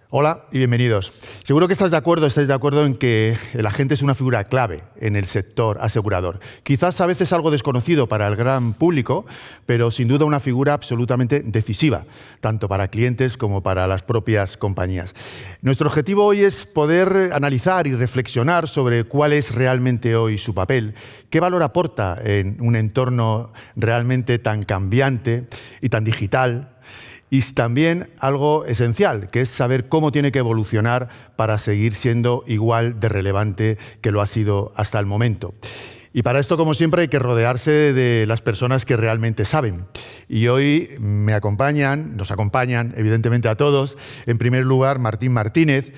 Hola y bienvenidos. Seguro que estáis de acuerdo en que el agente es una figura clave en el sector asegurador. Quizás a veces algo desconocido para el gran público, pero sin duda una figura absolutamente decisiva, tanto para clientes como para las propias compañías. Nuestro objetivo hoy es poder analizar y reflexionar sobre cuál es realmente hoy su papel, qué valor aporta en un entorno realmente tan cambiante y tan digital. Y también algo esencial, que es saber cómo tiene que evolucionar para seguir siendo igual de relevante que lo ha sido hasta el momento. Y para esto, como siempre, hay que rodearse de las personas que realmente saben. Y hoy nos acompañan, evidentemente, a todos. En primer lugar, Martín Martínez.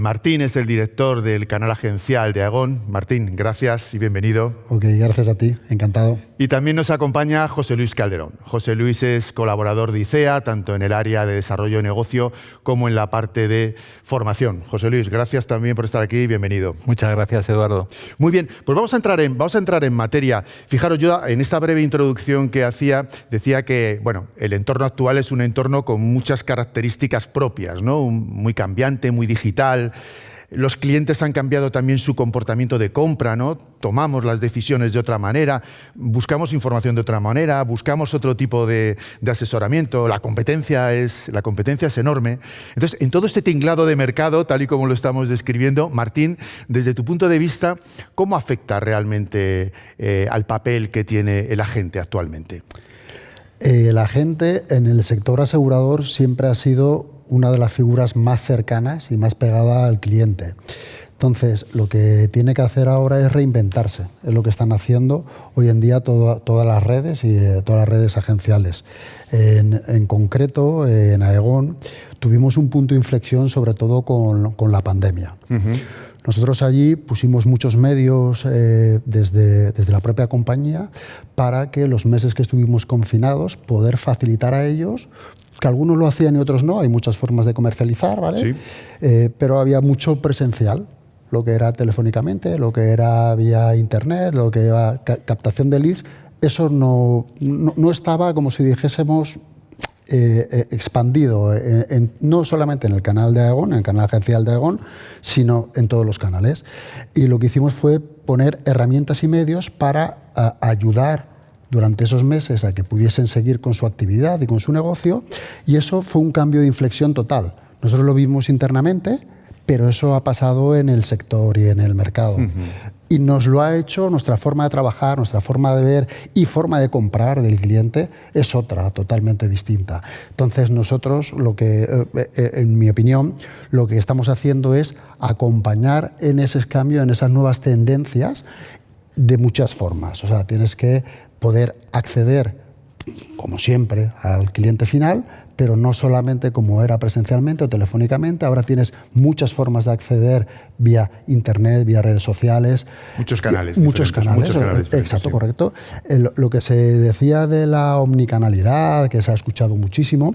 Martín es el director del canal agencial de Aegon. Martín, gracias y bienvenido. Ok, gracias a ti, encantado. Y también nos acompaña José Luis Calderón. José Luis es colaborador de ICEA, tanto en el área de desarrollo de negocio como en la parte de formación. José Luis, gracias también por estar aquí y bienvenido. Muchas gracias, Eduardo. Muy bien, pues vamos a entrar en materia. Fijaros, yo en esta breve introducción que hacía, decía que el entorno actual es un entorno con muchas características propias, ¿no? Muy cambiante, muy digital. Los clientes han cambiado también su comportamiento de compra, ¿no? Tomamos las decisiones de otra manera, buscamos información de otra manera, buscamos otro tipo de asesoramiento. La competencia es enorme. Entonces, en todo este tinglado de mercado, tal y como lo estamos describiendo, Martín, desde tu punto de vista, ¿cómo afecta realmente al papel que tiene el agente actualmente? El agente en el sector asegurador siempre ha sido una de las figuras más cercanas y más pegada al cliente. Entonces, lo que tiene que hacer ahora es reinventarse. Es lo que están haciendo hoy en día todas las redes y todas las redes agenciales. En concreto, en Aegon, tuvimos un punto de inflexión, sobre todo con la pandemia. Nosotros allí pusimos muchos medios desde la propia compañía para que los meses que estuvimos confinados, poder facilitar a ellos, que algunos lo hacían y otros no, hay muchas formas de comercializar, ¿vale? Sí. Pero había mucho presencial, lo que era telefónicamente, lo que era vía internet, lo que era captación de leads. Eso no estaba, como si dijésemos, expandido, no solamente en el canal de Aegon, en el canal agencial de Aegon, sino en todos los canales. Y lo que hicimos fue poner herramientas y medios para ayudar durante esos meses a que pudiesen seguir con su actividad y con su negocio, y eso fue un cambio de inflexión total. Nosotros lo vimos internamente, pero eso ha pasado en el sector y en el mercado. Y nos lo ha hecho, nuestra forma de trabajar, nuestra forma de ver y forma de comprar del cliente es otra, totalmente distinta. Entonces nosotros, en mi opinión, lo que estamos haciendo es acompañar en ese cambio, en esas nuevas tendencias de muchas formas. O sea, tienes que poder acceder, como siempre, al cliente final, pero no solamente como era presencialmente o telefónicamente. Ahora tienes muchas formas de acceder vía internet, vía redes sociales. Muchos canales. Exacto, sí. Correcto. Lo que se decía de la omnicanalidad, que se ha escuchado muchísimo,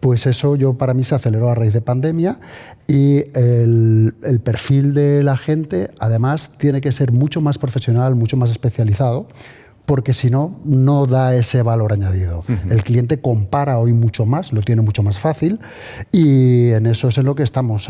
pues eso para mí se aceleró a raíz de pandemia, y el perfil de la gente, además, tiene que ser mucho más profesional, mucho más especializado, porque si no, no da ese valor añadido. El cliente compara hoy mucho más, lo tiene mucho más fácil, y en eso es en lo que estamos.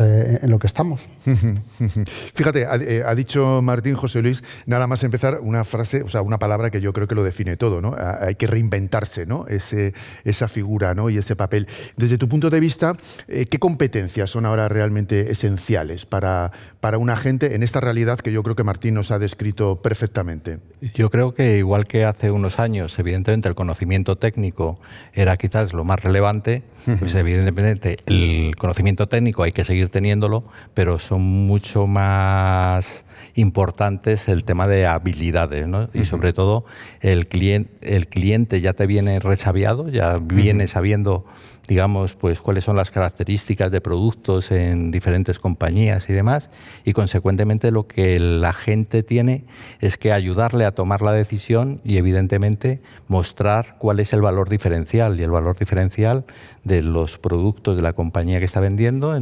Fíjate, ha dicho Martín, José Luis, nada más empezar, una frase, o sea, una palabra que yo creo que lo define todo, ¿no? Hay que reinventarse, ¿no? Esa figura, ¿no? Y ese papel. Desde tu punto de vista, ¿qué competencias son ahora realmente esenciales para un agente en esta realidad que yo creo que Martín nos ha descrito perfectamente? Yo creo que igual que hace unos años, evidentemente, el conocimiento técnico era quizás lo más relevante, pues evidentemente el conocimiento técnico hay que seguir teniéndolo, pero son mucho más importantes el tema de habilidades, ¿no? Y sobre todo el cliente ya te viene resabiado, ya viene sabiendo, digamos, pues cuáles son las características de productos en diferentes compañías y demás, y consecuentemente lo que el agente tiene es que ayudarle a tomar la decisión y evidentemente mostrar cuál es el valor diferencial, y el valor diferencial de los productos de la compañía que está vendiendo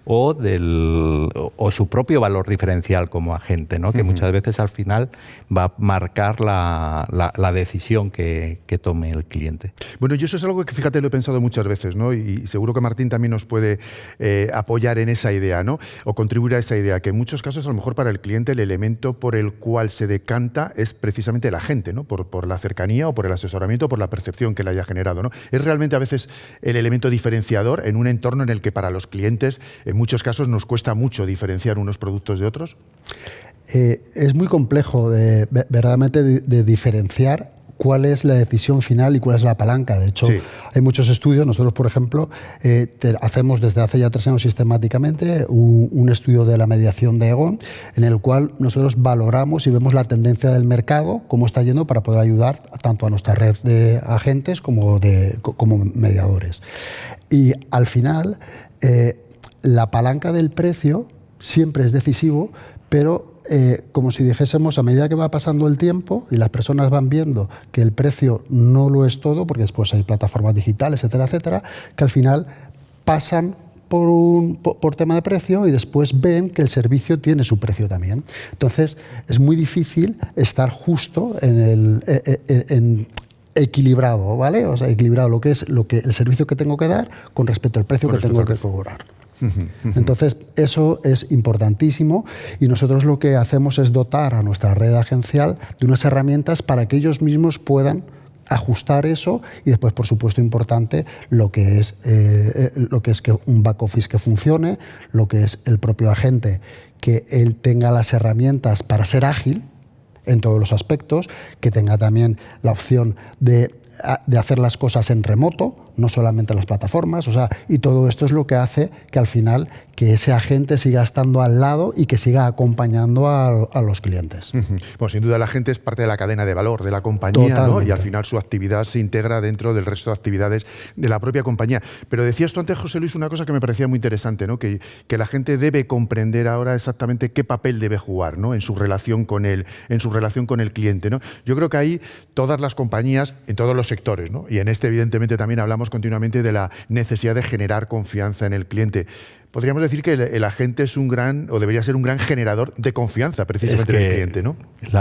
o su propio valor diferencial como agente, ¿no? Que muchas veces al final va a marcar la decisión que tome el cliente. Bueno, yo eso es algo que, fíjate, lo he pensado muchas veces. entonces, ¿no? Y seguro que Martín también nos puede apoyar en esa idea, ¿no? O contribuir a esa idea, que en muchos casos a lo mejor para el cliente el elemento por el cual se decanta es precisamente la gente, ¿no? Por la cercanía o por el asesoramiento o por la percepción que le haya generado, ¿no? Es realmente a veces el elemento diferenciador en un entorno en el que para los clientes en muchos casos nos cuesta mucho diferenciar unos productos de otros. Es muy complejo verdaderamente de diferenciar cuál es la decisión final y cuál es la palanca. De hecho, sí, hay muchos estudios. Nosotros, por ejemplo, hacemos desde hace ya 3 años sistemáticamente un estudio de la mediación de Aegon, en el cual nosotros valoramos y vemos la tendencia del mercado, cómo está yendo, para poder ayudar tanto a nuestra red de agentes como mediadores. Y al final, la palanca del precio siempre es decisivo, pero como si dijésemos, a medida que va pasando el tiempo y las personas van viendo que el precio no lo es todo, porque después hay plataformas digitales, etcétera, etcétera, que al final pasan por tema de precio y después ven que el servicio tiene su precio también. Entonces, es muy difícil estar justo en equilibrado, ¿vale? O sea, equilibrado lo que es el servicio que tengo que dar con respecto al precio que tengo que cobrar. Entonces, eso es importantísimo y nosotros lo que hacemos es dotar a nuestra red agencial de unas herramientas para que ellos mismos puedan ajustar eso y después, por supuesto, importante lo que es que un back office que funcione, lo que es el propio agente, que él tenga las herramientas para ser ágil en todos los aspectos, que tenga también la opción de hacer las cosas en remoto, no solamente en las plataformas, y todo esto es lo que hace que al final que ese agente siga estando al lado y que siga acompañando a los clientes. Bueno, sin duda la gente es parte de la cadena de valor de la compañía, ¿no? Y al final su actividad se integra dentro del resto de actividades de la propia compañía. Pero decías tú antes, José Luis, una cosa que me parecía muy interesante, ¿no? Que la gente debe comprender ahora exactamente qué papel debe jugar, ¿no? en su relación con el cliente, ¿no? Yo creo que ahí todas las compañías, en todos los sectores, ¿no? Y en este evidentemente también hablamos continuamente de la necesidad de generar confianza en el cliente. Podríamos decir que el agente es un gran, o debería ser un gran generador de confianza precisamente del cliente, ¿no?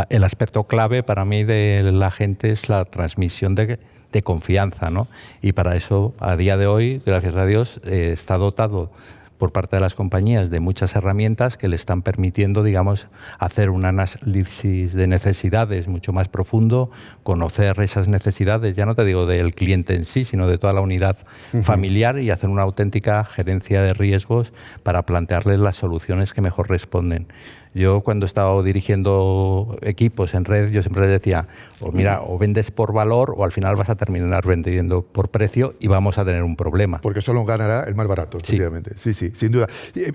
El aspecto clave para mí del agente es la transmisión de confianza, ¿no? Y para eso, a día de hoy, gracias a Dios, está dotado por parte de las compañías de muchas herramientas que le están permitiendo, digamos, hacer un análisis de necesidades mucho más profundo, conocer esas necesidades, ya no te digo del cliente en sí, sino de toda la unidad familiar y hacer una auténtica gerencia de riesgos para plantearles las soluciones que mejor responden. Yo cuando he estado dirigiendo equipos en red, yo siempre les decía, pues mira, o vendes por valor o al final vas a terminar vendiendo por precio y vamos a tener un problema. Porque solo ganará el más barato, efectivamente. Sí, sin duda.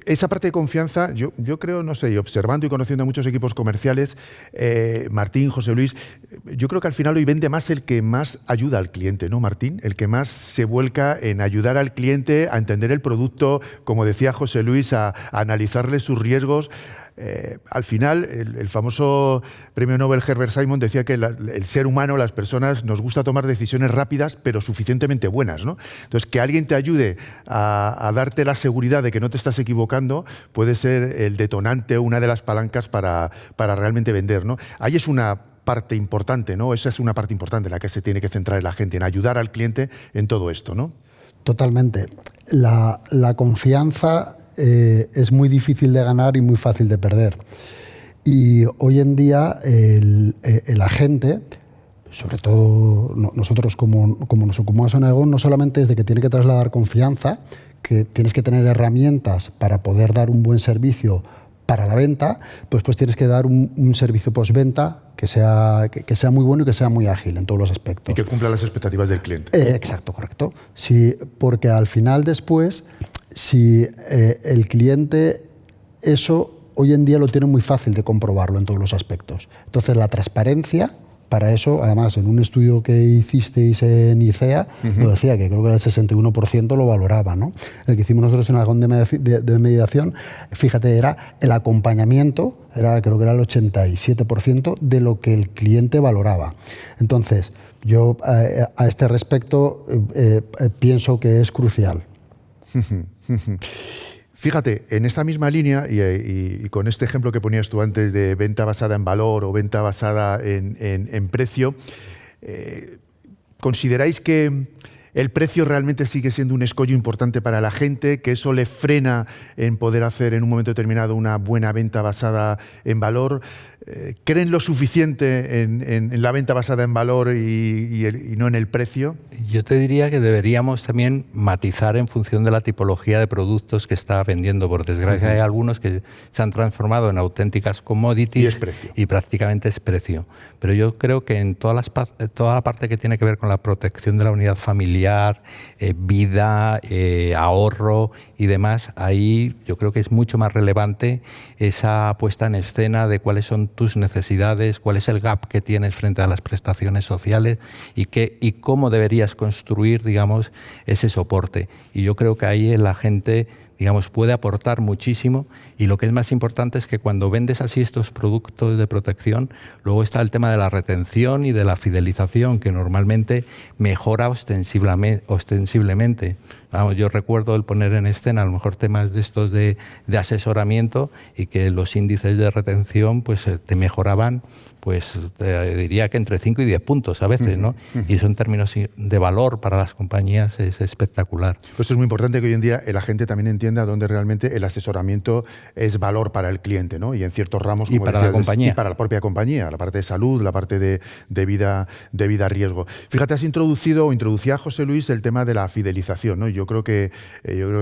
Esa parte de confianza, yo creo, no sé, y observando y conociendo a muchos equipos comerciales, Martín, José Luis, yo creo que al final hoy vende más el que más ayuda al cliente, ¿no, Martín? El que más se vuelca en ayudar al cliente a entender el producto, como decía José Luis, a analizarle sus riesgos. Al final, el famoso premio Nobel Herbert Simon decía que el ser humano, las personas, nos gusta tomar decisiones rápidas pero suficientemente buenas, ¿no? Entonces, que alguien te ayude a darte la seguridad de que no te estás equivocando puede ser el detonante, una de las palancas para realmente vender, ¿no? Ahí es una parte importante, ¿no? Esa es una parte importante en la que se tiene que centrar la gente, en ayudar al cliente en todo esto, ¿no? Totalmente. La confianza es muy difícil de ganar y muy fácil de perder. Y hoy en día el agente, sobre todo nosotros como nos ocupamos en Aegon, no solamente es de que tiene que trasladar confianza, que tienes que tener herramientas para poder dar un buen servicio para la venta, pues tienes que dar un servicio postventa que sea muy bueno y que sea muy ágil en todos los aspectos. Y que cumpla las expectativas del cliente. Exacto, correcto. Sí, porque al final después, si el cliente, eso hoy en día lo tiene muy fácil de comprobarlo en todos los aspectos. Entonces, la transparencia, para eso, además, en un estudio que hicisteis en ICEA, lo decía, que creo que el 61% lo valoraba, ¿no? El que hicimos nosotros en Aegon de mediación, fíjate, era el acompañamiento, creo que era el 87% de lo que el cliente valoraba. Entonces, yo a este respecto pienso que es crucial. Fíjate, en esta misma línea y con este ejemplo que ponías tú antes de venta basada en valor o venta basada en precio, ¿consideráis que el precio realmente sigue siendo un escollo importante para la gente, que eso le frena en poder hacer en un momento determinado una buena venta basada en valor. ¿Creen lo suficiente en la venta basada en valor y no en el precio? Yo te diría que deberíamos también matizar en función de la tipología de productos que está vendiendo. Por desgracia, hay algunos que se han transformado en auténticas commodities Y es precio. y prácticamente es precio. Pero yo creo que en toda la parte que tiene que ver con la protección de la unidad familiar, vida, ahorro y demás, ahí yo creo que es mucho más relevante esa puesta en escena de cuáles son tus necesidades, cuál es el gap que tienes frente a las prestaciones sociales y cómo deberías construir, digamos, ese soporte. Y yo creo que ahí la gente, digamos, puede aportar muchísimo, y lo que es más importante es que cuando vendes así estos productos de protección, luego está el tema de la retención y de la fidelización, que normalmente mejora ostensiblemente. Vamos, yo recuerdo el poner en escena a lo mejor temas de estos de asesoramiento, y que los índices de retención pues te mejoraban, pues te diría que entre 5 y 10 puntos a veces, ¿no? Y eso en términos de valor para las compañías es espectacular. Pues es muy importante que hoy en día la gente también entienda dónde realmente el asesoramiento es valor para el cliente, ¿no? Y en ciertos ramos, como y para decías, la compañía. Y para la propia compañía, la parte de salud, la parte de vida riesgo. Fíjate, has introducía José Luis el tema de la fidelización, ¿no? Yo creo que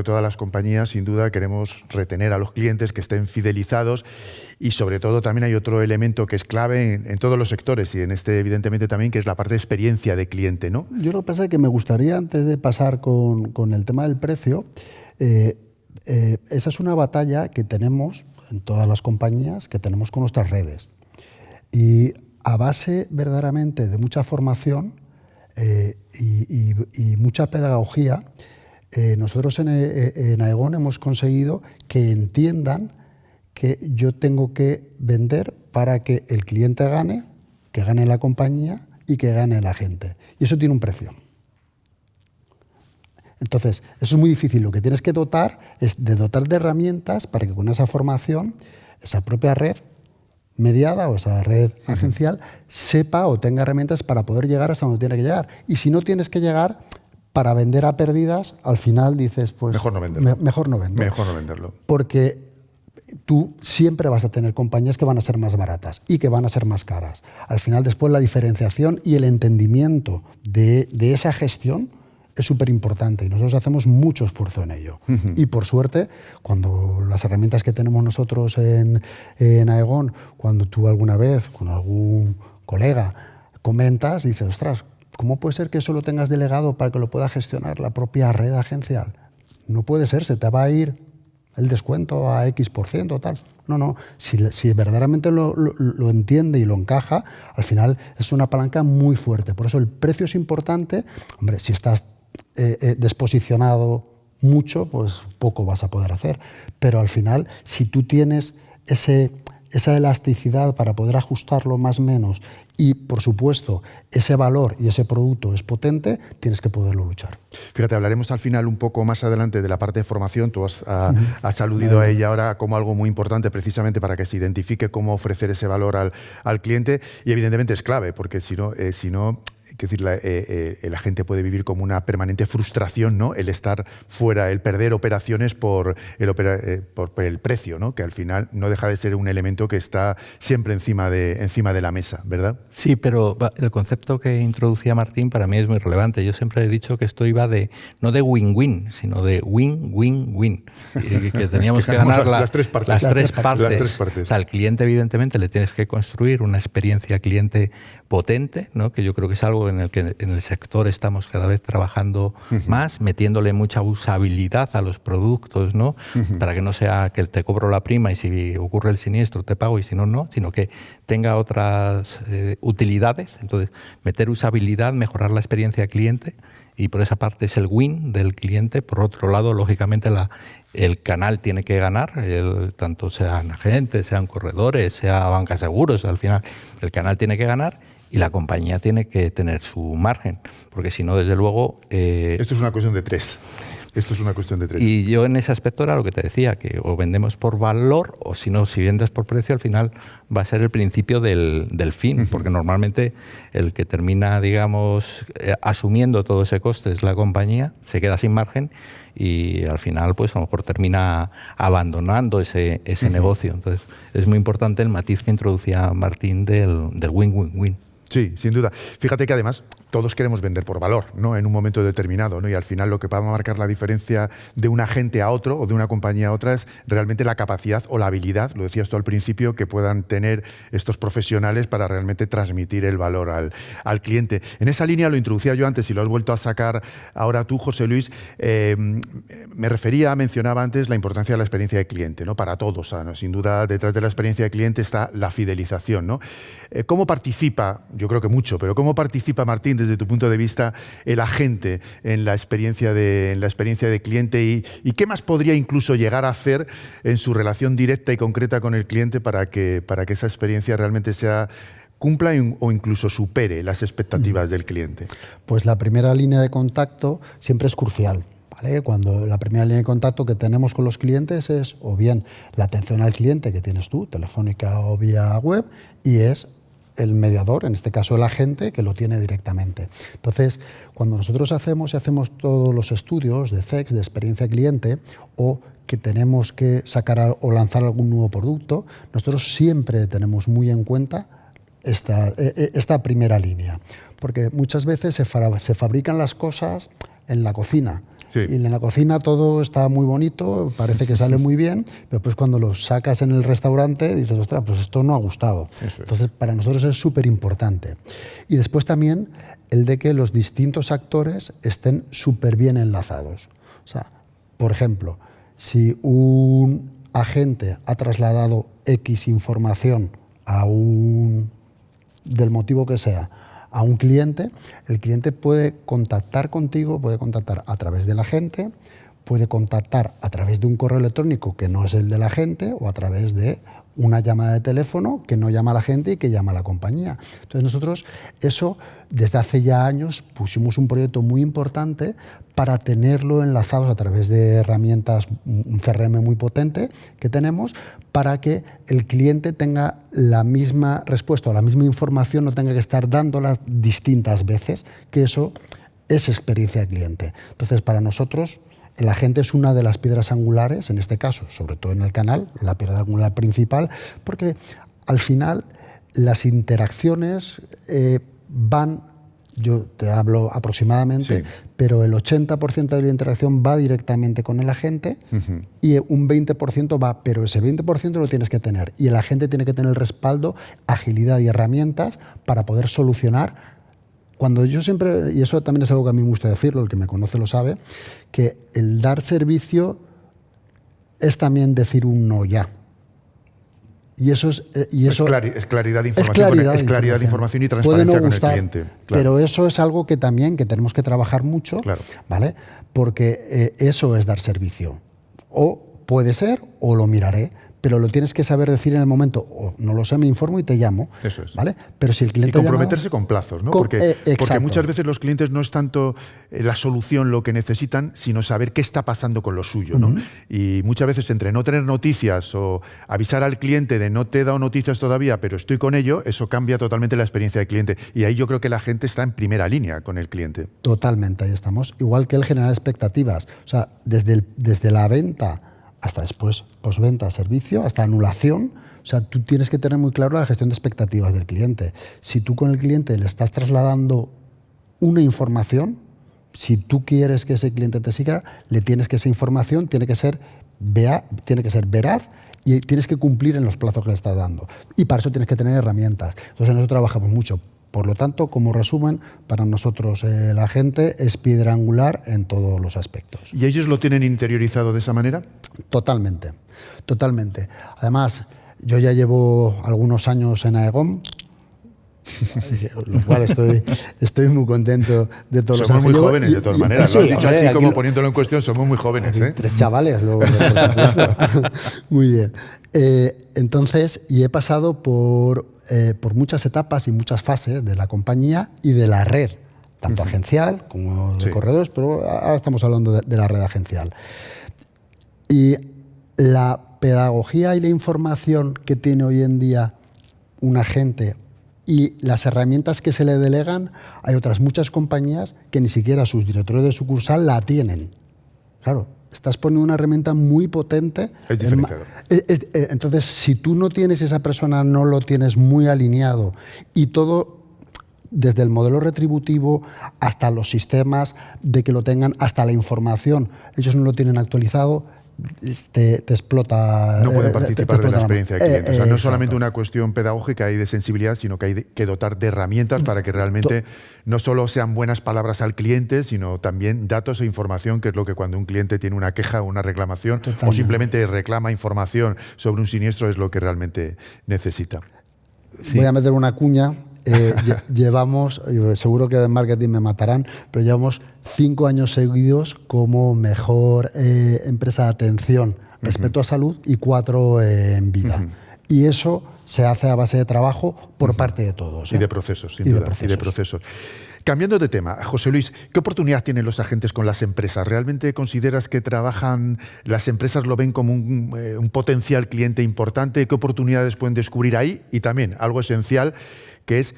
todas las compañías sin duda queremos retener a los clientes, que estén fidelizados, y sobre todo también hay otro elemento que es clave en todos los sectores, y en este evidentemente también, que es la parte de experiencia de cliente, ¿no? Yo lo que pasa es que me gustaría, antes de pasar con el tema del precio, esa es una batalla que tenemos en todas las compañías, que tenemos con nuestras redes. Y a base verdaderamente de mucha formación y mucha pedagogía, nosotros en Aegon hemos conseguido que entiendan que yo tengo que vender para que el cliente gane, que gane la compañía y que gane la gente. Y eso tiene un precio. Entonces, eso es muy difícil. Lo que tienes que dotar es de herramientas para que con esa formación, esa propia red mediada o esa red agencial sepa o tenga herramientas para poder llegar hasta donde tiene que llegar. Y si no tienes que llegar, para vender a pérdidas, al final dices, pues mejor no venderlo. Mejor no venderlo. Porque tú siempre vas a tener compañías que van a ser más baratas y que van a ser más caras. Al final, después, la diferenciación y el entendimiento de esa gestión es súper importante, y nosotros hacemos mucho esfuerzo en ello. Y por suerte, cuando las herramientas que tenemos nosotros en Aegon, cuando tú alguna vez con algún colega comentas, dices, ostras, ¿cómo puede ser que eso lo tengas delegado para que lo pueda gestionar la propia red agencial? No puede ser, se te va a ir el descuento a X% o tal. No, si verdaderamente lo entiende y lo encaja, al final es una palanca muy fuerte. Por eso el precio es importante. Hombre, si estás desposicionado mucho, pues poco vas a poder hacer. Pero al final, si tú tienes esa elasticidad para poder ajustarlo más o menos, y por supuesto ese valor y ese producto es potente, tienes que poderlo luchar. Fíjate, hablaremos al final un poco más adelante de la parte de formación. Tú has aludido a ella ahora como algo muy importante, precisamente para que se identifique cómo ofrecer ese valor al cliente, y evidentemente es clave, porque si no es decir, la gente puede vivir como una permanente frustración, ¿no? El estar fuera, el perder operaciones por el precio, ¿no? Que al final no deja de ser un elemento que está siempre encima de la mesa, ¿verdad? Sí, pero el concepto que introducía Martín para mí es muy relevante. Yo siempre he dicho que esto iba no de win-win, sino de win-win-win. Que teníamos que ganar las tres partes. Las tres partes. O sea, al cliente, evidentemente, le tienes que construir una experiencia cliente potente, ¿no? Que yo creo que es algo en el que en el sector estamos cada vez trabajando más, metiéndole mucha usabilidad a los productos, ¿no? Para que no sea que te cobro la prima y si ocurre el siniestro te pago y si no, no, sino que tenga otras utilidades. Entonces, meter usabilidad, mejorar la experiencia cliente, y por esa parte es el win del cliente. Por otro lado, lógicamente, el canal tiene que ganar, tanto sean agentes, sean corredores, sea banca de seguros, al final el canal tiene que ganar. Y la compañía tiene que tener su margen, porque si no, desde luego... Esto es una cuestión de tres. Esto es una cuestión de trading. Y yo en ese aspecto era lo que te decía, que o vendemos por valor o si no, si vendes por precio, al final va a ser el principio del fin, porque normalmente el que termina, digamos, asumiendo todo ese coste es la compañía, se queda sin margen y al final pues a lo mejor termina abandonando ese negocio. Entonces es muy importante el matiz que introducía Martín del win-win-win. Sí, sin duda. Fíjate que además todos queremos vender por valor, ¿no? En un momento determinado, ¿no? Y al final lo que va a marcar la diferencia de un agente a otro o de una compañía a otra es realmente la capacidad o la habilidad, lo decías tú al principio, que puedan tener estos profesionales para realmente transmitir el valor al cliente. En esa línea lo introducía yo antes y lo has vuelto a sacar ahora tú, José Luis. Mencionaba antes la importancia de la experiencia de cliente, ¿no? Para todos, ¿no? Sin duda, detrás de la experiencia de cliente está la fidelización, ¿no? ¿Cómo participa, yo creo que mucho, pero cómo participa, Martín, desde tu punto de vista, el agente en la experiencia de cliente y qué más podría incluso llegar a hacer en su relación directa y concreta con el cliente para que esa experiencia realmente cumpla o incluso supere las expectativas del cliente? Pues la primera línea de contacto siempre es crucial. ¿Vale? Cuando la primera línea de contacto que tenemos con los clientes es o bien la atención al cliente que tienes tú, telefónica o vía web, y es el mediador, en este caso el agente, que lo tiene directamente. Entonces, cuando nosotros hacemos todos los estudios de CX, de experiencia cliente, o que tenemos que sacar o lanzar algún nuevo producto, nosotros siempre tenemos muy en cuenta esta primera línea, porque muchas veces se fabrican las cosas en la cocina. Sí. Y en la cocina todo está muy bonito, parece que sale muy bien, pero pues cuando lo sacas en el restaurante dices, ostras, pues esto no ha gustado. Entonces, para nosotros es súper importante. Y después también el de que los distintos actores estén súper bien enlazados. O sea, por ejemplo, si un agente ha trasladado X información del motivo que sea, a un cliente, el cliente puede contactar contigo, puede contactar a través del agente, puede contactar a través de un correo electrónico que no es el del agente o a través de una llamada de teléfono que no llama a la gente y que llama a la compañía. Entonces nosotros eso desde hace ya años pusimos un proyecto muy importante para tenerlo enlazados a través de herramientas, un CRM muy potente que tenemos, para que el cliente tenga la misma respuesta o la misma información, no tenga que estar dándolas distintas veces, que eso es experiencia de cliente. Entonces, para nosotros, el agente es una de las piedras angulares, en este caso, sobre todo en el canal, la piedra angular principal, porque al final las interacciones van, yo te hablo aproximadamente, sí, pero el 80% de la interacción va directamente con el agente y un 20% va, pero ese 20% lo tienes que tener y el agente tiene que tener el respaldo, agilidad y herramientas para poder solucionar. Cuando yo siempre, y eso también es algo que a mí me gusta decirlo, el que me conoce lo sabe, que el dar servicio es también decir un no ya. Y eso es claridad de información. Es claridad de información y transparencia con el cliente. Claro. Pero eso es algo que también que tenemos que trabajar mucho, claro, ¿vale? Porque eso es dar servicio. O puede ser, o lo miraré, pero lo tienes que saber decir en el momento, o no lo sé, me informo y te llamo. Eso es. ¿Vale? Pero si el cliente y comprometerse con plazos, ¿no? Porque muchas veces los clientes no es tanto la solución lo que necesitan, sino saber qué está pasando con lo suyo, ¿no? Y muchas veces entre no tener noticias o avisar al cliente de no te he dado noticias todavía, pero estoy con ello, eso cambia totalmente la experiencia del cliente. Y ahí yo creo que la gente está en primera línea con el cliente. Totalmente, ahí estamos. Igual que el generar expectativas. O sea, desde la venta hasta después postventa, servicio, hasta anulación. O sea, tú tienes que tener muy claro la gestión de expectativas del cliente. Si tú con el cliente le estás trasladando una información, si tú quieres que ese cliente te siga, le tienes que esa información tiene que ser veraz y tienes que cumplir en los plazos que le estás dando. Y para eso tienes que tener herramientas. Entonces nosotros trabajamos mucho. Por lo tanto, como resumen, para nosotros el agente es piedra angular en todos los aspectos. ¿Y ellos lo tienen interiorizado de esa manera? Totalmente, totalmente. Además, yo ya llevo algunos años en Aegon, lo cual estoy muy contento de todos los años. Somos muy jóvenes, de todas maneras. Lo has dicho así como poniéndolo en cuestión, somos muy jóvenes. Tres chavales, luego, por supuesto. Muy bien. Entonces, y he pasado por muchas etapas y muchas fases de la compañía y de la red tanto agencial como de corredores, pero ahora estamos hablando de la red agencial. Y la pedagogía y la información que tiene hoy en día un agente y las herramientas que se le delegan, hay otras muchas compañías que ni siquiera sus directores de sucursal la tienen. Claro, estás poniendo una herramienta muy potente. Es diferenciador. Entonces, si tú no tienes esa persona, no lo tienes muy alineado y todo, desde el modelo retributivo hasta los sistemas de que lo tengan, hasta la información, ellos no lo tienen actualizado, te explota. No pueden participar de la experiencia de cliente. O sea, no es solamente exacto. una cuestión pedagógica y de sensibilidad, sino que hay que dotar de herramientas para que realmente no solo sean buenas palabras al cliente, sino también datos e información, que es lo que cuando un cliente tiene una queja o una reclamación o simplemente reclama información sobre un siniestro es lo que realmente necesita. Sí. Voy a meter una cuña. Llevamos, seguro que en marketing me matarán, pero llevamos 5 años seguidos como mejor empresa de atención respecto a salud y 4 en vida. Y eso se hace a base de trabajo por parte de todos. Y de procesos, sin duda. Y de procesos. Cambiando de tema, José Luis, ¿qué oportunidad tienen los agentes con las empresas? ¿Realmente consideras que las empresas lo ven como un potencial cliente importante? ¿Qué oportunidades pueden descubrir ahí? Y también algo esencial, que es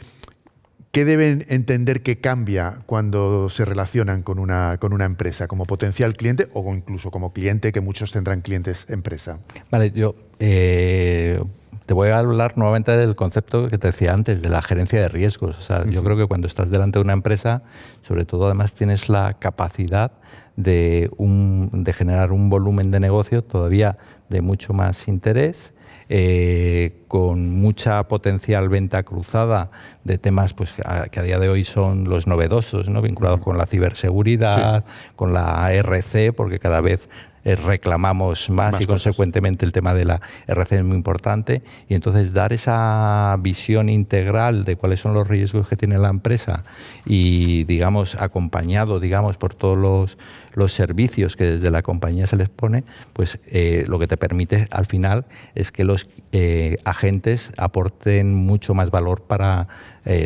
¿qué deben entender que cambia cuando se relacionan con una empresa, como potencial cliente o incluso como cliente, que muchos tendrán clientes empresa? Vale, yo te voy a hablar nuevamente del concepto que te decía antes, de la gerencia de riesgos. O sea, yo creo que cuando estás delante de una empresa, sobre todo además tienes la capacidad de generar un volumen de negocio todavía de mucho más interés, con mucha potencial venta cruzada de temas pues, que a día de hoy son los novedosos, ¿no? Vinculados con la ciberseguridad, con la RC, porque cada vez reclamamos más y consecuentemente el tema de la RC es muy importante, y entonces dar esa visión integral de cuáles son los riesgos que tiene la empresa y digamos acompañado por todos los servicios que desde la compañía se les pone, pues lo que te permite al final es que los agentes aporten mucho más valor para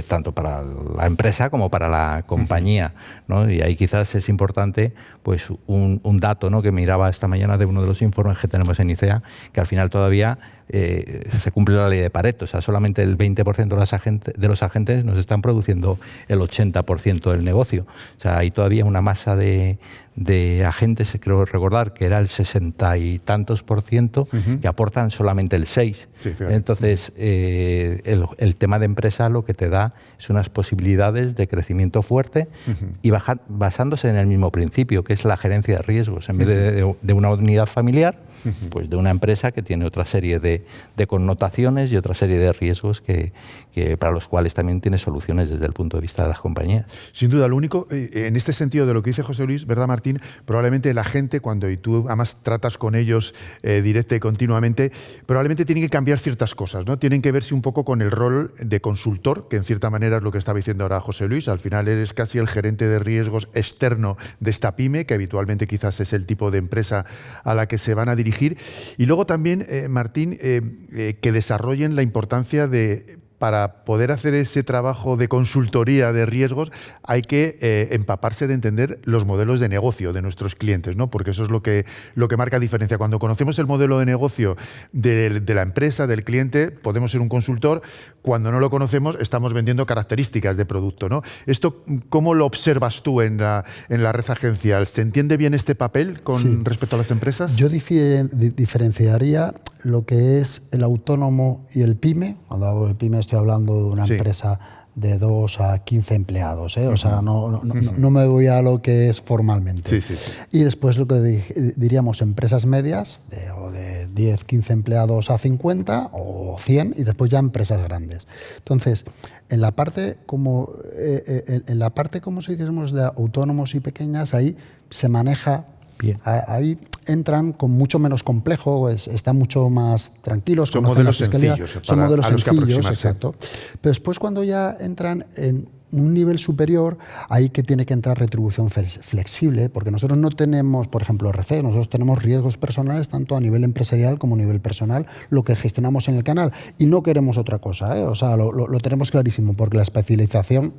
tanto para la empresa como para la compañía, ¿no? Y ahí quizás es importante pues un dato, ¿no?, que miraba esta mañana de uno de los informes que tenemos en ICEA, que al final todavía se cumple la ley de Pareto. O sea, solamente el 20% de los agentes nos están produciendo el 80% del negocio. O sea, hay todavía una masa de agentes, creo recordar que era el 60 y tantos % que aportan solamente el 6. Sí, entonces, el tema de empresa lo que te da es unas posibilidades de crecimiento fuerte y basándose en el mismo principio, que es la gerencia de riesgos. En vez de una unidad familiar, pues de una empresa que tiene otra serie de connotaciones y otra serie de riesgos que para los cuales también tiene soluciones desde el punto de vista de las compañías. Sin duda, lo único, en este sentido de lo que dice José Luis, ¿verdad, Martín? Probablemente la gente, y tú además tratas con ellos directa y continuamente, probablemente tienen que cambiar ciertas cosas, ¿no? Tienen que verse un poco con el rol de consultor, que en cierta manera es lo que estaba diciendo ahora José Luis. Al final eres casi el gerente de riesgos externo de esta pyme, que habitualmente quizás es el tipo de empresa a la que se van a dirigir. Y luego también, Martín, que desarrollen la importancia para poder hacer ese trabajo de consultoría de riesgos hay que empaparse de entender los modelos de negocio de nuestros clientes, ¿no? Porque eso es lo que marca diferencia. Cuando conocemos el modelo de negocio de la empresa, del cliente, podemos ser un consultor. Cuando no lo conocemos, estamos vendiendo características de producto, ¿no? ¿Esto cómo lo observas tú en la red agencial? ¿Se entiende bien este papel respecto a las empresas? Yo diferenciaría lo que es el autónomo y el pyme. Cuando hablo de pyme estoy hablando de una empresa de 2 a 15 empleados, ¿eh? O sea, no me voy a lo que es formalmente. Sí. Y después lo que diríamos empresas medias, de 10, 15 empleados a 50 o 100, y después ya empresas grandes. Entonces, en la parte como si dijésemos de autónomos y pequeñas, ahí se maneja bien. Ahí entran con mucho menos complejo, están mucho más tranquilos. Son modelos sencillos. Son modelos sencillos, exacto. Pero después cuando ya entran en un nivel superior, ahí que tiene que entrar retribución flexible, porque nosotros no tenemos, por ejemplo, RC, nosotros tenemos riesgos personales tanto a nivel empresarial como a nivel personal, lo que gestionamos en el canal, y no queremos otra cosa, ¿eh? O sea, lo tenemos clarísimo, porque la especialización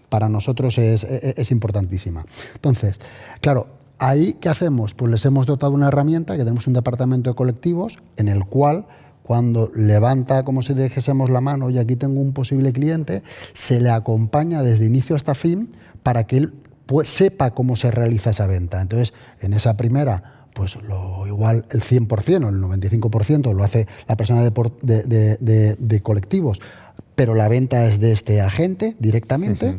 para nosotros es importantísima. Entonces, claro, ahí, ¿qué hacemos? Pues les hemos dotado una herramienta, que tenemos un departamento de colectivos, en el cual, cuando levanta, como si dijésemos la mano, y aquí tengo un posible cliente, se le acompaña desde inicio hasta fin para que él sepa cómo se realiza esa venta. Entonces, en esa primera, pues igual el 100% o el 95% lo hace la persona de colectivos, pero la venta es de este agente directamente.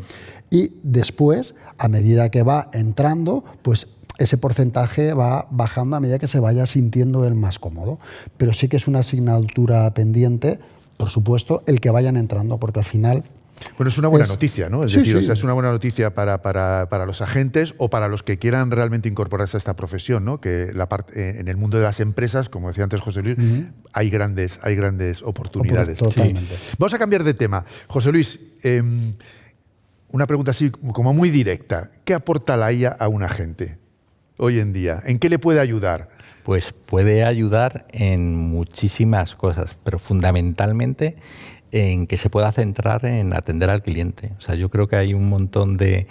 Y después, a medida que va entrando, pues ese porcentaje va bajando a medida que se vaya sintiendo él más cómodo. Pero sí que es una asignatura pendiente, por supuesto, el que vayan entrando, porque al final... Bueno, es una buena noticia, ¿no? Es decir, o sea, es una buena noticia para los agentes o para los que quieran realmente incorporarse a esta profesión, ¿no? Que en el mundo de las empresas, como decía antes José Luis, hay grandes oportunidades. Totalmente. Sí. Vamos a cambiar de tema. José Luis, una pregunta así como muy directa. ¿Qué aporta la IA a un agente hoy en día? ¿En qué le puede ayudar? Pues puede ayudar en muchísimas cosas, pero fundamentalmente en que se pueda centrar en atender al cliente. O sea, yo creo que hay un montón de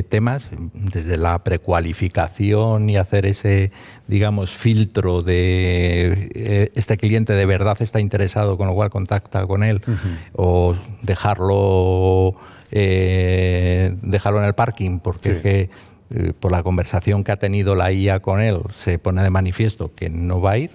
temas, desde la precualificación y hacer ese, digamos, filtro de este cliente de verdad está interesado, con lo cual contacta con él, o dejarlo en el parking, porque es que por la conversación que ha tenido la IA con él se pone de manifiesto que no va a ir,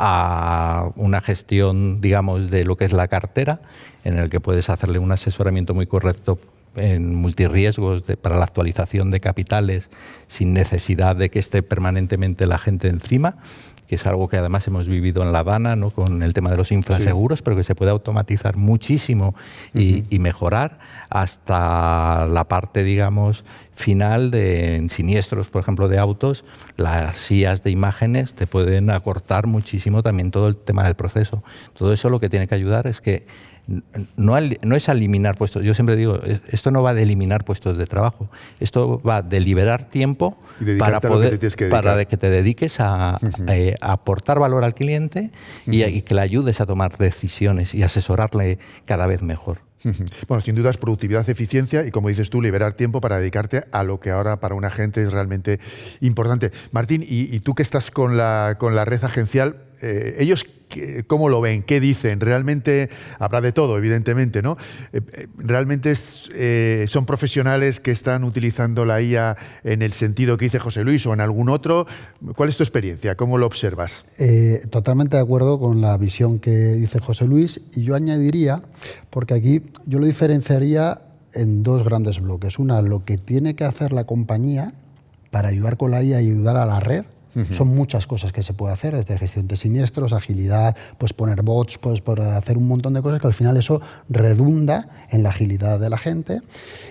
a una gestión, digamos, de lo que es la cartera, en el que puedes hacerle un asesoramiento muy correcto en multirriesgos para la actualización de capitales sin necesidad de que esté permanentemente la gente encima, que es algo que además hemos vivido en La Habana, ¿no? Con el tema de los infraseguros, pero que se puede automatizar muchísimo y mejorar hasta la parte, digamos, final en siniestros, por ejemplo, de autos. Las IAs de imágenes te pueden acortar muchísimo también todo el tema del proceso. Todo eso lo que tiene que ayudar es que no es a eliminar puestos. Yo siempre digo, esto no va de eliminar puestos de trabajo. Esto va de liberar tiempo para que te dediques a aportar valor al cliente y que le ayudes a tomar decisiones y asesorarle cada vez mejor. Bueno, sin duda es productividad, eficiencia y, como dices tú, liberar tiempo para dedicarte a lo que ahora para un agente es realmente importante. Martín, y tú que estás con la red agencial, ellos ¿cómo lo ven? ¿Qué dicen? Realmente habrá de todo, evidentemente, ¿no? ¿Realmente son profesionales que están utilizando la IA en el sentido que dice José Luis o en algún otro? ¿Cuál es tu experiencia? ¿Cómo lo observas? Totalmente de acuerdo con la visión que dice José Luis, y yo añadiría, porque aquí yo lo diferenciaría en dos grandes bloques. Una, lo que tiene que hacer la compañía para ayudar con la IA y ayudar a la red. Son muchas cosas que se puede hacer, desde gestión de siniestros, agilidad, pues poner bots, pues por hacer un montón de cosas que al final eso redunda en la agilidad de la gente.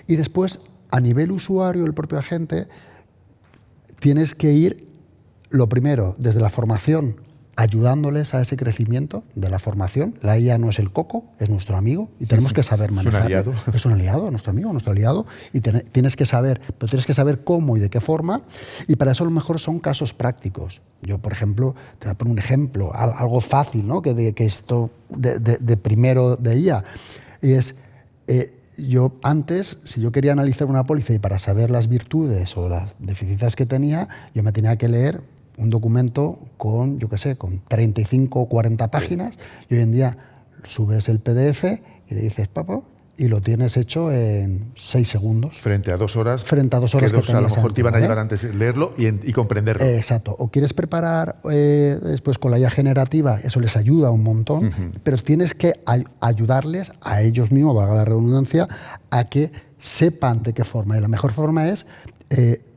Y después, a nivel usuario, el propio agente, tienes que ir, lo primero, desde la formación, ayudándoles a ese crecimiento de la formación. La IA no es el coco, es nuestro amigo y tenemos que saber manejarlo. Es un aliado. Es un aliado, nuestro amigo, nuestro aliado, y tienes que saber, pero tienes que saber cómo y de qué forma, y para eso a lo mejor son casos prácticos. Yo, por ejemplo, te voy a poner un ejemplo, algo fácil, ¿no? que esto de primero de IA, y es... yo antes, si yo quería analizar una póliza y para saber las virtudes o las deficiencias que tenía, yo me tenía que leer un documento con, yo qué sé, con 35 o 40 páginas, y hoy en día subes el PDF y le dices, papá, y lo tienes hecho en 6 segundos. Frente a 2 horas. Frente a 2 horas que a lo mejor te iban a llevar antes leerlo y comprenderlo. Exacto. O quieres preparar después con la IA generativa, eso les ayuda un montón, pero tienes que ayudarles a ellos mismos, valga la redundancia, a que sepan de qué forma. Y la mejor forma es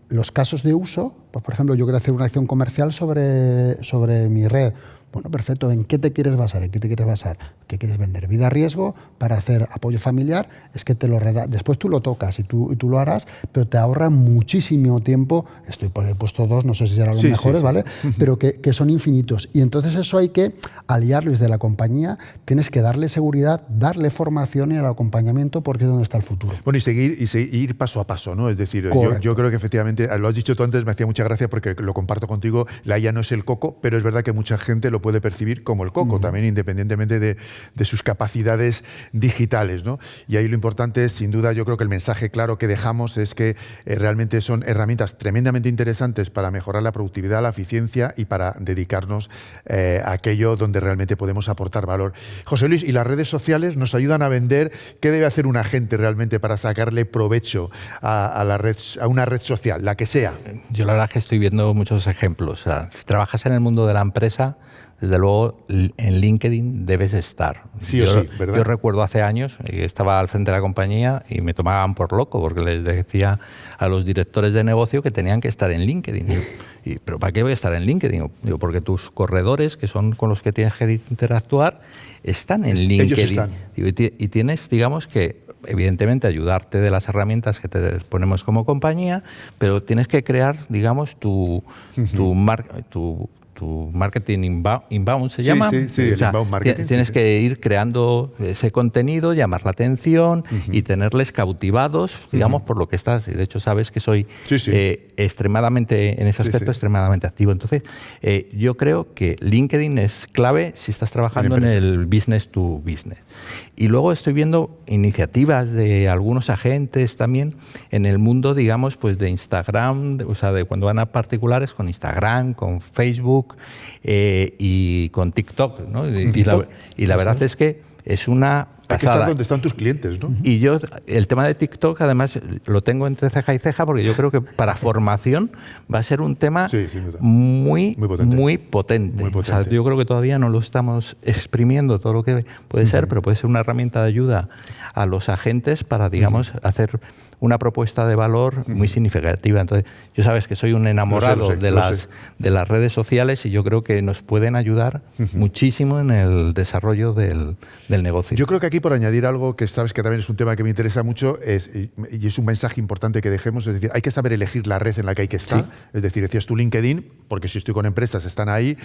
los casos de uso. Pues, por ejemplo, yo quiero hacer una acción comercial sobre mi red. Bueno, perfecto. ¿En qué te quieres basar? ¿En qué te quieres basar? ¿Qué quieres vender? ¿Vida a riesgo? ¿Para hacer apoyo familiar? Es que te lo después tú lo tocas y tú lo harás, pero te ahorra muchísimo tiempo. Estoy por he puesto 2, no sé si serán los mejores, ¿vale? Pero que son infinitos. Y entonces eso hay que aliarlo desde la compañía. Tienes que darle seguridad, darle formación y el acompañamiento, porque es donde está el futuro. Bueno, y seguir paso a paso, ¿no? Es decir, yo creo que efectivamente, lo has dicho tú antes, me hacía mucha gracia porque lo comparto contigo, la IA no es el coco, pero es verdad que mucha gente lo lo puede percibir como el coco, también independientemente de sus capacidades digitales, ¿no? Y ahí lo importante es, sin duda, yo creo que el mensaje claro que dejamos es que realmente son herramientas tremendamente interesantes para mejorar la productividad, la eficiencia y para dedicarnos a aquello donde realmente podemos aportar valor. José Luis, ¿y las redes sociales nos ayudan a vender? ¿Qué debe hacer un agente realmente para sacarle provecho a una red social, la que sea? Yo la verdad es que estoy viendo muchos ejemplos. O sea, si trabajas en el mundo de la empresa, desde luego en LinkedIn debes estar. Sí o sí, ¿verdad? Yo recuerdo hace años que estaba al frente de la compañía y me tomaban por loco porque les decía a los directores de negocio que tenían que estar en LinkedIn. ¿Pero para qué voy a estar en LinkedIn? Digo, porque tus corredores, que son con los que tienes que interactuar, están en LinkedIn. Ellos están. Digo, y tienes, digamos que, evidentemente, ayudarte de las herramientas que te ponemos como compañía, pero tienes que crear, digamos, tu marketing inbound se llama. Sí, el inbound marketing. Tienes que ir creando ese contenido, llamar la atención y tenerles cautivados, digamos, por lo que estás. Y de hecho, sabes que soy extremadamente, en ese aspecto, extremadamente activo. Entonces, yo creo que LinkedIn es clave si estás trabajando en el business to business. Y luego estoy viendo iniciativas de algunos agentes también en el mundo, digamos, pues de Instagram, o sea, de cuando van a particulares con Instagram, con Facebook y con TikTok, ¿no? Y la verdad es que es una hay que estar donde están tus clientes, ¿no? Y yo, el tema de TikTok, además, lo tengo entre ceja y ceja porque yo creo que para formación va a ser un tema muy potente. O sea, yo creo que todavía no lo estamos exprimiendo todo lo que puede ser, pero puede ser una herramienta de ayuda a los agentes para, digamos, hacer una propuesta de valor muy significativa. Entonces, yo sabes que soy un enamorado de las redes sociales y yo creo que nos pueden ayudar muchísimo en el desarrollo del negocio. Yo creo que aquí, por añadir algo que sabes que también es un tema que me interesa mucho, y es un mensaje importante que dejemos, es decir, hay que saber elegir la red en la que hay que estar. Es decir, decías tú LinkedIn, porque si estoy con empresas están ahí.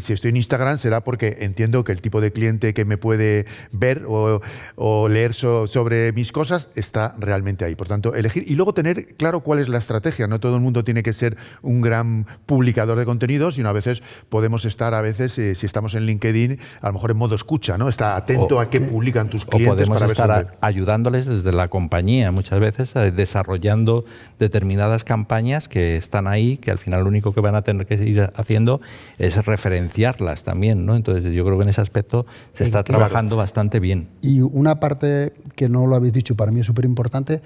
Si estoy en Instagram será porque entiendo que el tipo de cliente que me puede ver o leer sobre mis cosas está realmente ahí. Por tanto, elegir y luego tener claro cuál es la estrategia. No todo el mundo tiene que ser un gran publicador de contenidos, sino a veces podemos estar, si estamos en LinkedIn, a lo mejor en modo escucha, ¿no? Está atento a qué publican tus clientes. O podemos para estar ayudándoles desde la compañía muchas veces, desarrollando determinadas campañas que están ahí, que al final lo único que van a tener que ir haciendo es referenciarlas también, ¿no? Entonces yo creo que en ese aspecto se está trabajando bastante bien. Y una parte que no lo habéis dicho, para mí es súper importante,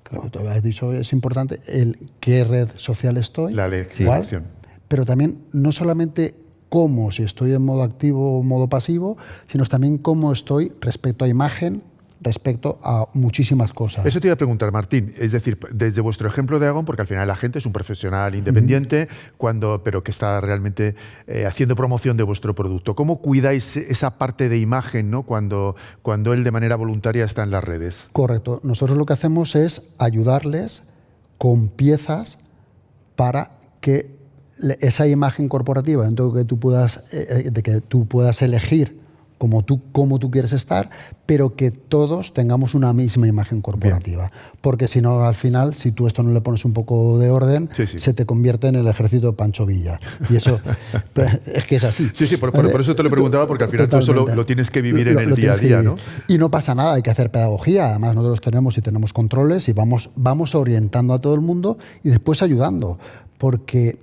como tú habéis dicho, es importante el qué red social estoy, la elección. Pero también no solamente cómo, si estoy en modo activo o modo pasivo, sino también cómo estoy respecto a imagen, respecto a muchísimas cosas. Eso te iba a preguntar, Martín. Es decir, desde vuestro ejemplo de Aegon, porque al final la gente es un profesional independiente, pero que está realmente haciendo promoción de vuestro producto. ¿Cómo cuidáis esa parte de imagen, ¿no? cuando él de manera voluntaria está en las redes? Correcto. Nosotros lo que hacemos es ayudarles con piezas para que esa imagen corporativa, dentro de que tú puedas elegir cómo tú quieres estar, pero que todos tengamos una misma imagen corporativa. Bien. Porque si no, al final, si tú esto no le pones un poco de orden, se te convierte en el ejército de Pancho Villa. Y eso es que es así. Sí, por eso te lo preguntaba, porque al final tú eso lo tienes que vivir en el día a día, ¿no? Y no pasa nada, hay que hacer pedagogía. Además, nosotros tenemos controles y vamos orientando a todo el mundo y después ayudando. Porque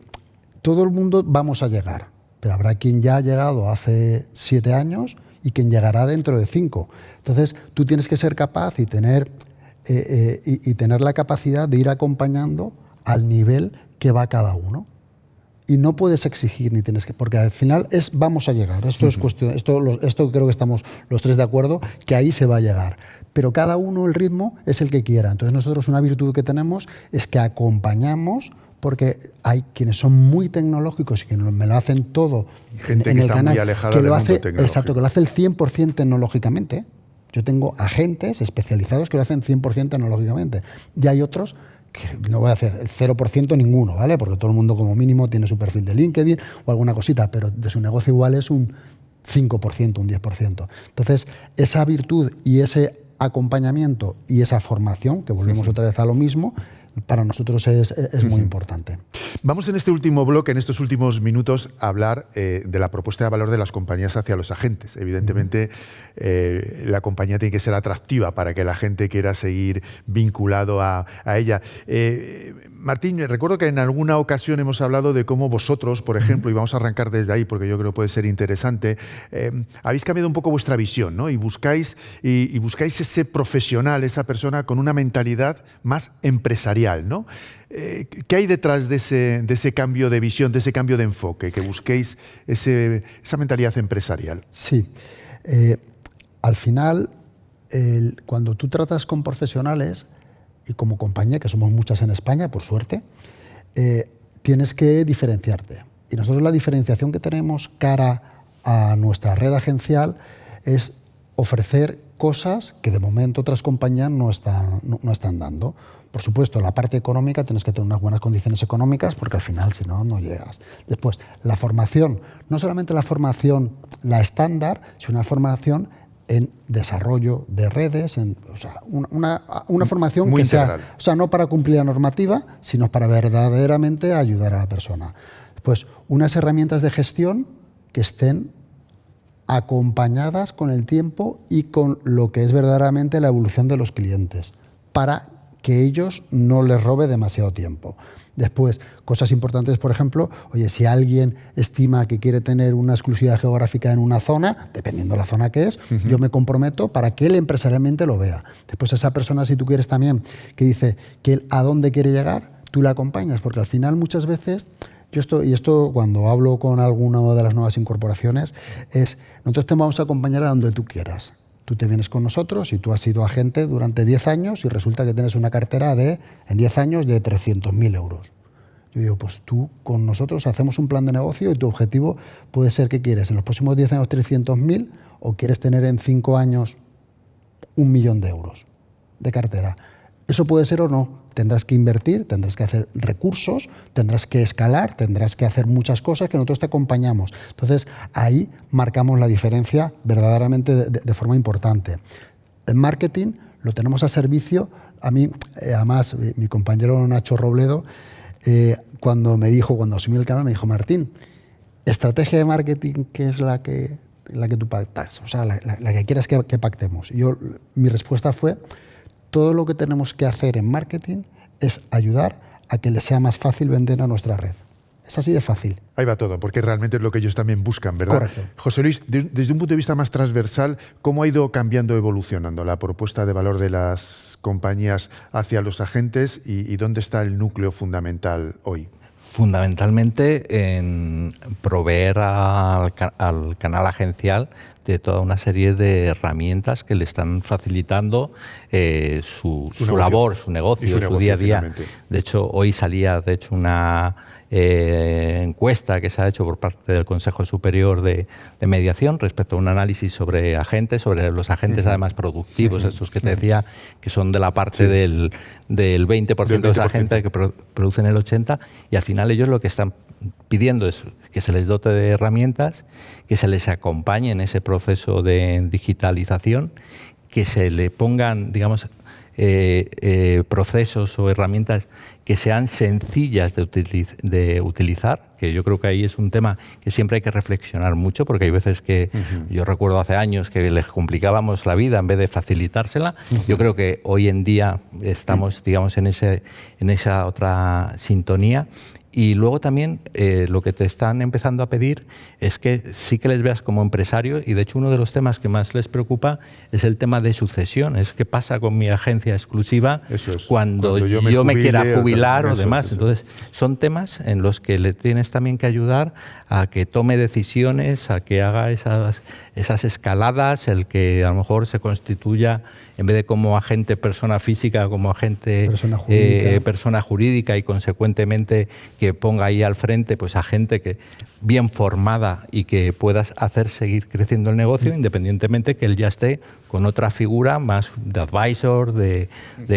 todo el mundo vamos a llegar, pero habrá quien ya ha llegado hace 7 años y quien llegará dentro de 5. Entonces, tú tienes que ser capaz y tener la capacidad de ir acompañando al nivel que va cada uno. Y no puedes exigir ni tienes que... Porque al final vamos a llegar. Esto es cuestión... Esto creo que estamos los tres de acuerdo, que ahí se va a llegar. Pero cada uno, el ritmo, es el que quiera. Entonces, nosotros una virtud que tenemos es que acompañamos, porque hay quienes son muy tecnológicos y que me lo hacen todo gente en que el está canal, muy alejada que del lo mundo hace, tecnológico. exacto, que lo hace el 100% tecnológicamente. Yo tengo agentes especializados que lo hacen 100% tecnológicamente. Y hay otros que no voy a hacer el 0% ninguno, ¿vale? Porque todo el mundo como mínimo tiene su perfil de LinkedIn o alguna cosita, pero de su negocio igual es un 5%, un 10%. Entonces, esa virtud y ese acompañamiento y esa formación, que volvemos otra vez a lo mismo, para nosotros es muy importante. Vamos en este último bloque, en estos últimos minutos, a hablar de la propuesta de valor de las compañías hacia los agentes. Evidentemente, la compañía tiene que ser atractiva para que la gente quiera seguir vinculado a ella. Martín, recuerdo que en alguna ocasión hemos hablado de cómo vosotros, por ejemplo, y vamos a arrancar desde ahí porque yo creo que puede ser interesante, habéis cambiado un poco vuestra visión, ¿no? Y buscáis ese profesional, esa persona con una mentalidad más empresarial, ¿no? ¿Qué hay detrás de ese cambio de visión, de ese cambio de enfoque, que busquéis esa mentalidad empresarial? Sí. Al final, cuando tú tratas con profesionales, y como compañía, que somos muchas en España, por suerte, tienes que diferenciarte. Y nosotros la diferenciación que tenemos cara a nuestra red agencial es ofrecer cosas que de momento otras compañías no están dando. Por supuesto, la parte económica tienes que tener unas buenas condiciones económicas porque al final, si no, no llegas. Después, la formación, no solamente la formación, la estándar, sino una formación en desarrollo de redes, o sea, una formación muy que integral. sea, o sea, no para cumplir la normativa, sino para verdaderamente ayudar a la persona. Después, unas herramientas de gestión que estén acompañadas con el tiempo y con lo que es verdaderamente la evolución de los clientes, para que ellos no les robe demasiado tiempo. Después, cosas importantes, por ejemplo, oye, si alguien estima que quiere tener una exclusividad geográfica en una zona, dependiendo de la zona que es, yo me comprometo para que él empresarialmente lo vea. Después, esa persona, si tú quieres también, que dice que él a dónde quiere llegar, tú la acompañas, porque al final muchas veces, esto cuando hablo con alguna de las nuevas incorporaciones, nosotros te vamos a acompañar a donde tú quieras. Tú te vienes con nosotros y tú has sido agente durante 10 años y resulta que tienes una cartera en 10 años de 300.000 euros. Yo digo, pues tú con nosotros hacemos un plan de negocio y tu objetivo puede ser que quieres en los próximos 10 años 300.000 o quieres tener en 5 años 1 millón de euros de cartera. Eso puede ser o no. Tendrás que invertir, tendrás que hacer recursos, tendrás que escalar, tendrás que hacer muchas cosas que nosotros te acompañamos. Entonces, ahí marcamos la diferencia verdaderamente de forma importante. El marketing lo tenemos a servicio. A mí, además, mi compañero Nacho Robledo, cuando asumí el canal, me dijo, Martín, estrategia de marketing, ¿qué es la que tú pactas? O sea, la que quieras que pactemos. Mi respuesta fue, todo lo que tenemos que hacer en marketing es ayudar a que les sea más fácil vender a nuestra red. Es así de fácil. Ahí va todo, porque realmente es lo que ellos también buscan, ¿verdad? Correcto. José Luis, desde un punto de vista más transversal, ¿cómo ha ido cambiando, evolucionando la propuesta de valor de las compañías hacia los agentes y dónde está el núcleo fundamental hoy? Fundamentalmente en proveer al canal agencial de toda una serie de herramientas que le están facilitando su labor, su negocio, su día a día. Finalmente. De hecho, hoy salía una encuesta que se ha hecho por parte del Consejo Superior de Mediación respecto a un análisis sobre los agentes además productivos, estos que te decía que son de la parte del 20% de los agentes que producen el 80%, y al final ellos lo que están pidiendo es que se les dote de herramientas, que se les acompañe en ese proceso de digitalización, que se le pongan, digamos, procesos o herramientas que sean sencillas de utilizar, que yo creo que ahí es un tema que siempre hay que reflexionar mucho, porque hay veces que yo recuerdo hace años que les complicábamos la vida en vez de facilitársela. Yo creo que hoy en día estamos, digamos, en esa otra sintonía. Y luego también lo que te están empezando a pedir es que sí que les veas como empresario, y de hecho uno de los temas que más les preocupa es el tema de sucesión. Es qué pasa con mi agencia exclusiva cuando yo me quiera jubilar o demás. Entonces son temas en los que le tienes también que ayudar a que tome decisiones, a que haga esas escaladas, el que a lo mejor se constituya, en vez de como agente persona física, como agente persona jurídica, y consecuentemente que ponga ahí al frente pues a gente que bien formada y que puedas hacer seguir creciendo el negocio, independientemente que él ya esté con otra figura más de advisor, de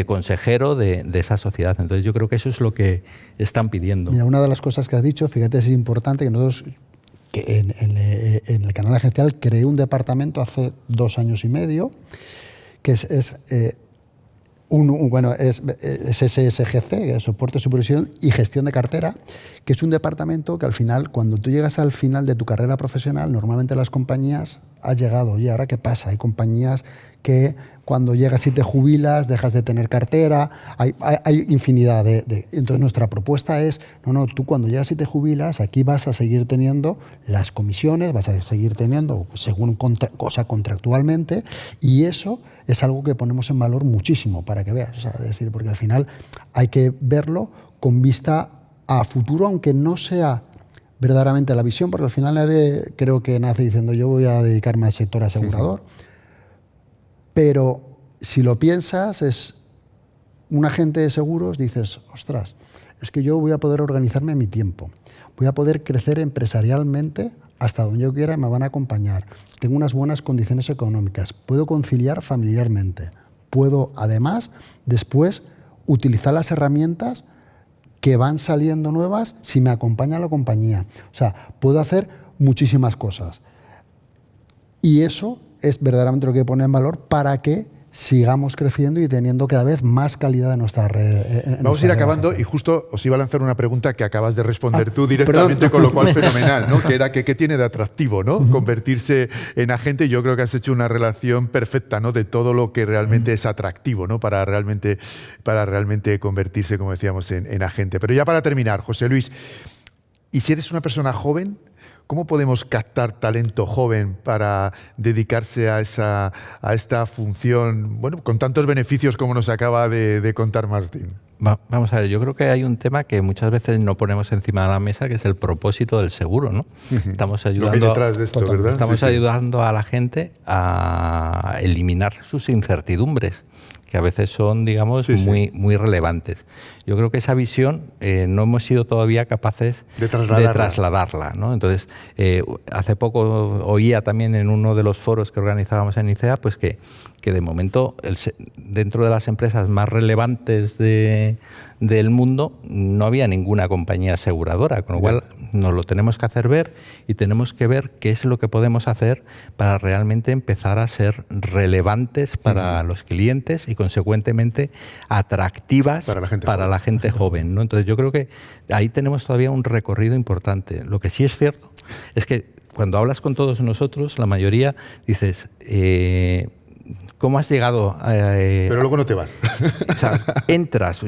consejero de esa sociedad. Entonces yo creo que eso es lo que están pidiendo. Mira, una de las cosas que has dicho, fíjate, es importante que nosotros en el canal agencial creé un departamento hace 2 años y medio que es Bueno, es SSGC, que es Soporte, Supervisión y Gestión de Cartera, que es un departamento que al final, cuando tú llegas al final de tu carrera profesional, normalmente las compañías has llegado. ¿Y ahora qué pasa? Hay compañías que cuando llegas y te jubilas, dejas de tener cartera, hay infinidad de... Entonces nuestra propuesta es, no, tú cuando llegas y te jubilas, aquí vas a seguir teniendo las comisiones, vas a seguir teniendo según contractualmente, y eso es algo que ponemos en valor muchísimo, para que veas. O sea, es decir, porque al final hay que verlo con vista a futuro, aunque no sea verdaderamente la visión, porque al final nadie creo que nace diciendo yo voy a dedicarme al sector asegurador. Sí. Pero si lo piensas, es un agente de seguros, dices, ostras, es que yo voy a poder organizarme en mi tiempo, voy a poder crecer empresarialmente hasta donde yo quiera, me van a acompañar, tengo unas buenas condiciones económicas, puedo conciliar familiarmente, puedo además después utilizar las herramientas que van saliendo nuevas si me acompaña la compañía. O sea, puedo hacer muchísimas cosas. Y eso es verdaderamente lo que pone en valor para que sigamos creciendo y teniendo cada vez más calidad de nuestra red. Vamos a ir acabando y justo os iba a lanzar una pregunta que acabas de responder tú directamente, con lo cual fenomenal, ¿no? Que era que qué tiene de atractivo, ¿no? Convertirse en agente. Yo creo que has hecho una relación perfecta, ¿no? De todo lo que realmente es atractivo, ¿no? Para realmente convertirse, como decíamos, en agente. Pero ya para terminar, José Luis, ¿y si eres una persona joven? ¿Cómo podemos captar talento joven para dedicarse a esta función, bueno, con tantos beneficios como nos acaba de contar Martín? Vamos a ver, yo creo que hay un tema que muchas veces no ponemos encima de la mesa, que es el propósito del seguro, ¿no? Estamos ayudando, lo que hay detrás de esto, ¿verdad? Estamos ayudando a la gente a eliminar sus incertidumbres, que a veces son, digamos, muy relevantes. Yo creo que esa visión no hemos sido todavía capaces de trasladarla, ¿no? Entonces, hace poco oía también en uno de los foros que organizábamos en ICEA, pues que de momento dentro de las empresas más relevantes del mundo no había ninguna compañía aseguradora, con lo cual nos lo tenemos que hacer ver y tenemos que ver qué es lo que podemos hacer para realmente empezar a ser relevantes para los clientes y consecuentemente atractivas para la gente joven, ¿no? Entonces yo creo que ahí tenemos todavía un recorrido importante. Lo que sí es cierto es que cuando hablas con todos nosotros, la mayoría dices... ¿Cómo has llegado? Pero luego no te vas. O sea, entras,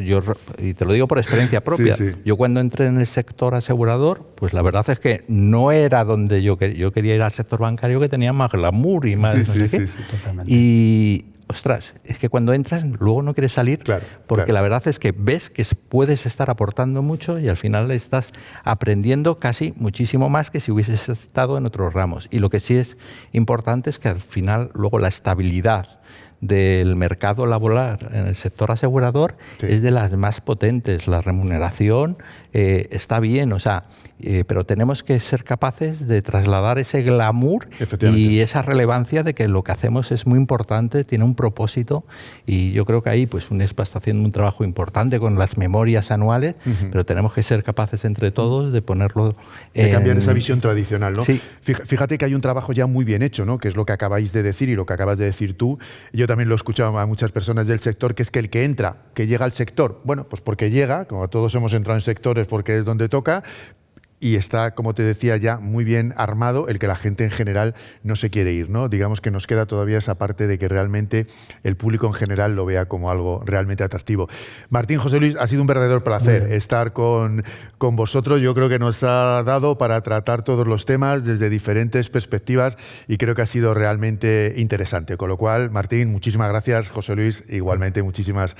y te lo digo por experiencia propia, yo cuando entré en el sector asegurador, pues la verdad es que no era donde yo quería ir al sector bancario, que tenía más glamour y más no sé qué. Totalmente. Y, ostras, es que cuando entras luego no quieres salir, porque la verdad es que ves que puedes estar aportando mucho y al final estás aprendiendo casi muchísimo más que si hubieses estado en otros ramos. Y lo que sí es importante es que al final luego la estabilidad del mercado laboral en el sector asegurador es de las más potentes. La remuneración está bien, o sea, pero tenemos que ser capaces de trasladar ese glamour y esa relevancia de que lo que hacemos es muy importante, tiene un propósito, y yo creo que ahí pues UNESPA está haciendo un trabajo importante con las memorias anuales, pero tenemos que ser capaces entre todos de ponerlo de cambiar esa visión tradicional, ¿no? Sí. Fíjate que hay un trabajo ya muy bien hecho, ¿no? Que es lo que acabáis de decir y lo que acabas de decir tú. Yo también lo he escuchado a muchas personas del sector, que es que el que entra, que llega al sector, bueno, pues porque llega, como todos hemos entrado en sectores porque es donde toca, y está, como te decía, ya muy bien armado el que la gente en general no se quiere ir, ¿no? Digamos que nos queda todavía esa parte de que realmente el público en general lo vea como algo realmente atractivo. Martín, José Luis, ha sido un verdadero placer estar con vosotros. Yo creo que nos ha dado para tratar todos los temas desde diferentes perspectivas y creo que ha sido realmente interesante. Con lo cual, Martín, muchísimas gracias. José Luis, igualmente, muchísimas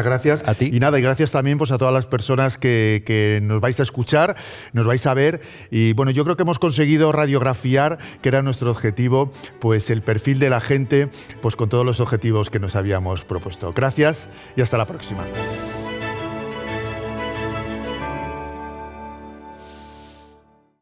gracias. A ti. Y nada, y gracias también pues, a todas las personas que nos vais a escuchar, nos vais a ver, y bueno, yo creo que hemos conseguido radiografiar, que era nuestro objetivo, pues el perfil de la gente, pues con todos los objetivos que nos habíamos propuesto. Gracias y hasta la próxima.